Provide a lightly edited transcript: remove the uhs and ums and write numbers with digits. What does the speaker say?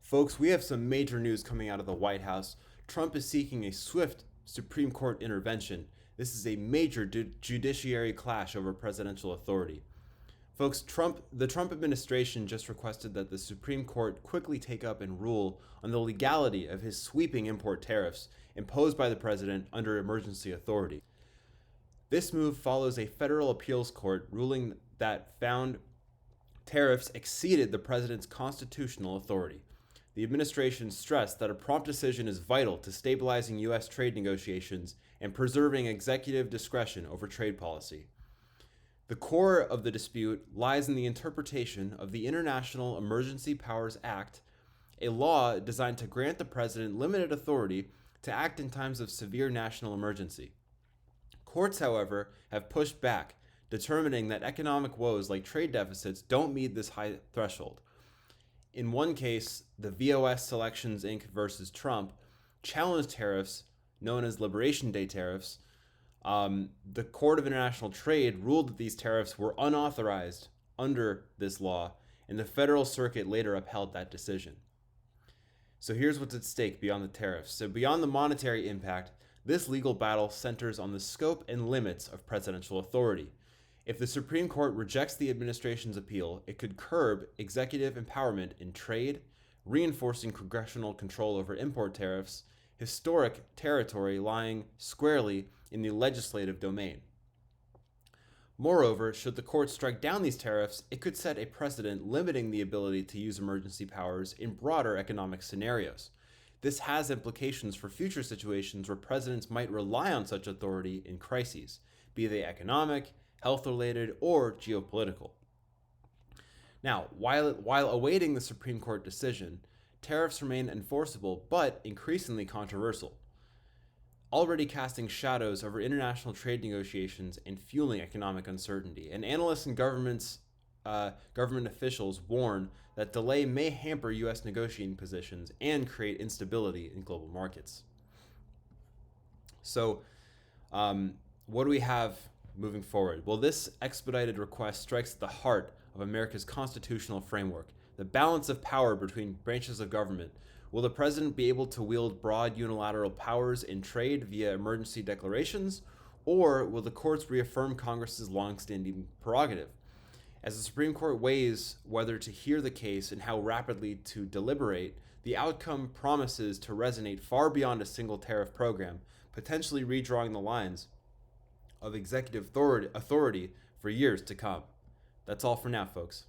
Folks, we have some major news coming out of the White House. Trump is seeking a swift Supreme Court intervention. This is a major judiciary clash over presidential authority. Folks, the Trump administration just requested that the Supreme Court quickly take up and rule on the legality of his sweeping import tariffs imposed by the president under emergency authority. This move follows a federal appeals court ruling that found tariffs exceeded the president's constitutional authority. The administration stressed that a prompt decision is vital to stabilizing U.S. trade negotiations and preserving executive discretion over trade policy. The core of the dispute lies in the interpretation of the International Emergency Powers Act, a law designed to grant the president limited authority to act in times of severe national emergency. Courts, however, have pushed back, determining that economic woes like trade deficits don't meet this high threshold. In one case, the VOS Selections Inc. versus Trump challenged tariffs known as Liberation Day tariffs. The Court of International Trade ruled that these tariffs were unauthorized under this law, and the Federal Circuit later upheld that decision. So here's what's at stake beyond the tariffs. So beyond the monetary impact, this legal battle centers on the scope and limits of presidential authority. If the Supreme Court rejects the administration's appeal, it could curb executive empowerment in trade, reinforcing congressional control over import tariffs, historic territory lying squarely in the legislative domain. Moreover, should the court strike down these tariffs, it could set a precedent limiting the ability to use emergency powers in broader economic scenarios. This has implications for future situations where presidents might rely on such authority in crises, be they economic, health-related, or geopolitical. Now, while awaiting the Supreme Court decision, tariffs remain enforceable but increasingly controversial, already casting shadows over international trade negotiations and fueling economic uncertainty. And analysts and government officials warn that delay may hamper U.S. negotiating positions and create instability in global markets. So, what do we have moving forward? Well, this expedited request strikes at the heart of America's constitutional framework, the balance of power between branches of government. Will the president be able to wield broad unilateral powers in trade via emergency declarations, or will the courts reaffirm Congress's longstanding prerogative? As the Supreme Court weighs whether to hear the case and how rapidly to deliberate, the outcome promises to resonate far beyond a single tariff program, potentially redrawing the lines of executive authority for years to come. That's all for now, folks.